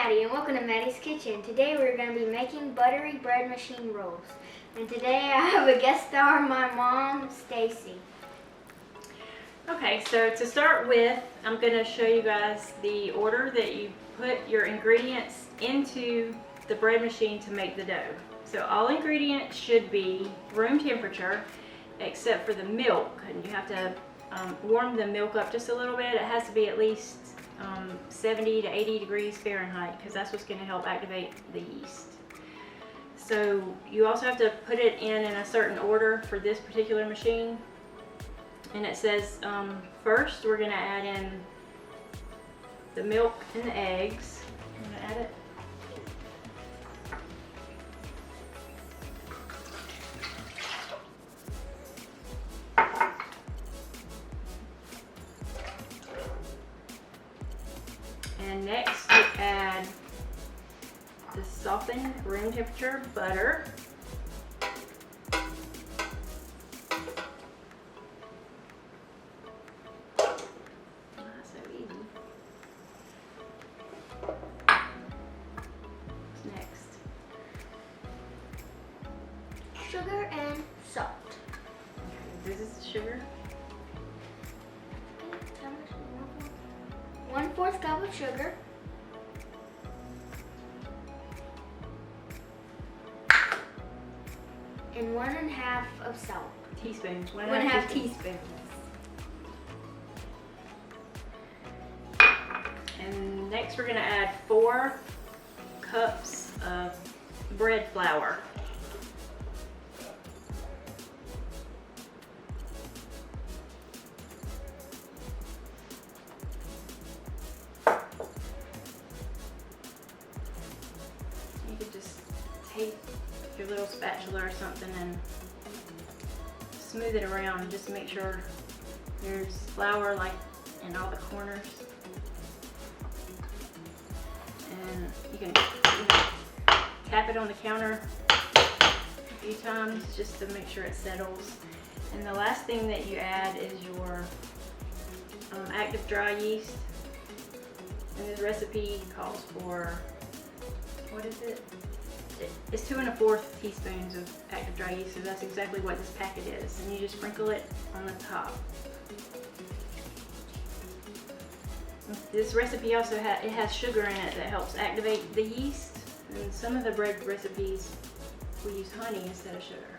Maddie and welcome to Maddie's Kitchen. Today we're going to be making buttery bread machine rolls. And today I have a guest star, my mom, Stacy. Okay, so to start with, I'm going to show you guys the order that you put your ingredients into the bread machine to make the dough. So all ingredients should be room temperature except for the milk, and you have to warm the milk up just a little bit. It has to be at least 70 to 80 degrees Fahrenheit because that's what's going to help activate the yeast. So you also have to put it in a certain order for this particular machine. And it says first we're going to add in the milk and the eggs. I'm going to add it. And next we add the softened room temperature butter. So easy. What's next? Sugar and salt. Okay, this is the sugar. 1/4 cup of sugar. And 1½ of salt. Teaspoons. 1½ teaspoons. And next we're going to add 4 cups of bread flour. You could just take your little spatula or something and smooth it around just to make sure there's flour like in all the corners. And you can tap it on the counter a few times just to make sure it settles. And the last thing that you add is your active dry yeast. And this recipe calls for, what is it? It's 2 1/4 teaspoons of active dry yeast, so that's exactly what this packet is. And you just sprinkle it on the top. This recipe also has sugar in it that helps activate the yeast. And some of the bread recipes we use honey instead of sugar.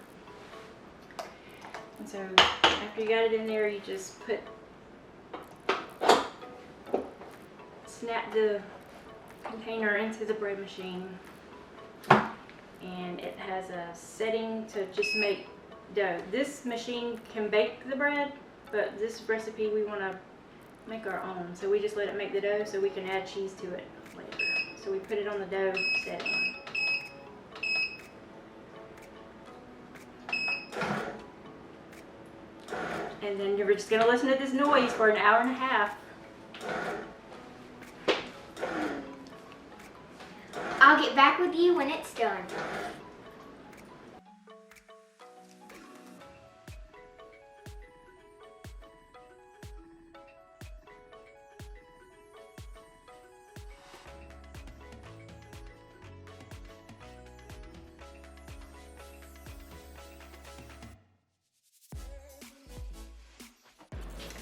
And so after you got it in there, you just snap the container into the bread machine. And it has a setting to just make dough. This machine can bake the bread, but this recipe we want to make our own. So we just let it make the dough so we can add cheese to it later. So we put it on the dough setting. And then you're just going to listen to this noise for 1.5 hours. I'll get back with you when it's done.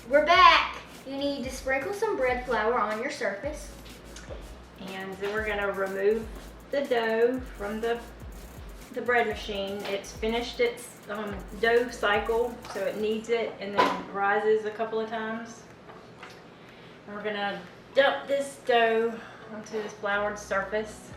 We're back. You need to sprinkle some bread flour on your surface. And then we're going to remove the dough from the bread machine. It's finished its dough cycle, so it kneads it and then rises a couple of times. And we're going to dump this dough onto this floured surface.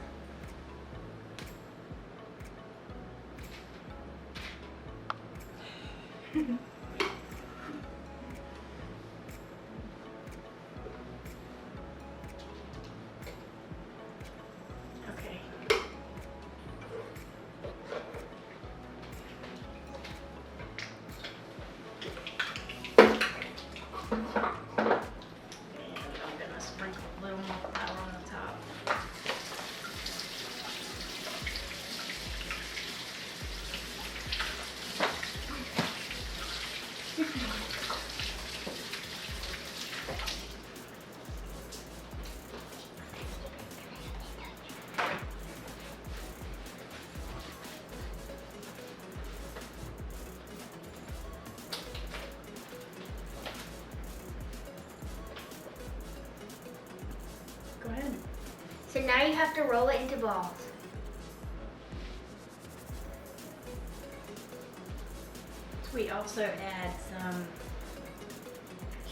have to roll it into balls. We also add some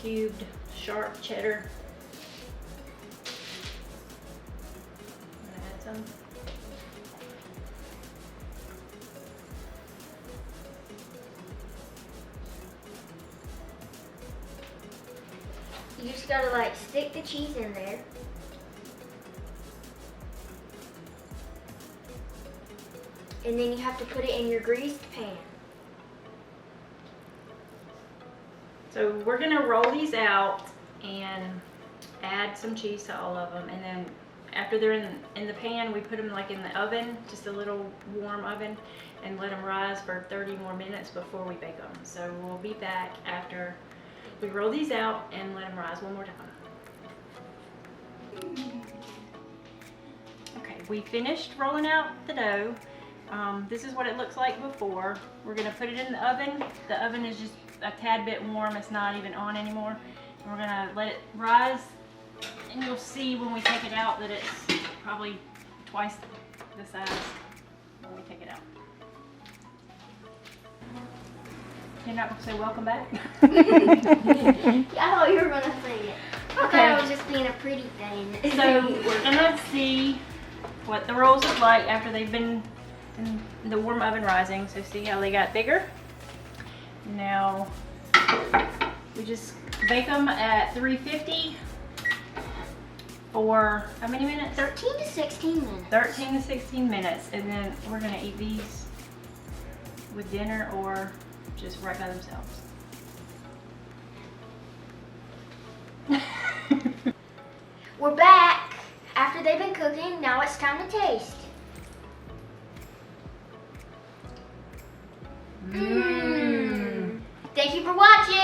cubed sharp cheddar. I'm gonna add some. You just gotta like stick the cheese in there. And then you have to put it in your greased pan. So we're gonna roll these out and add some cheese to all of them, and then after they're in the pan, we put them like in the oven, just a little warm oven, and let them rise for 30 more minutes before we bake them. So we'll be back after we roll these out and let them rise one more time. Okay, we finished rolling out the dough. This is what it looks like before. We're gonna put it in the oven. The oven is just a tad bit warm. It's not even on anymore. And we're gonna let it rise, and you'll see when we take it out that it's probably twice the size when we take it out. You're not gonna say welcome back? I thought you were gonna say it. I Okay. thought it was just being a pretty thing. So we're gonna see what the rolls look like after they've been in the warm oven rising. So see how they got bigger? Now we just bake them at 350 for how many minutes? 13 to 16 minutes. 13 to 16 minutes, and then we're gonna eat these with dinner or just right by themselves. We're back after they've been cooking. Now it's time to taste. Mmm. Thank you for watching.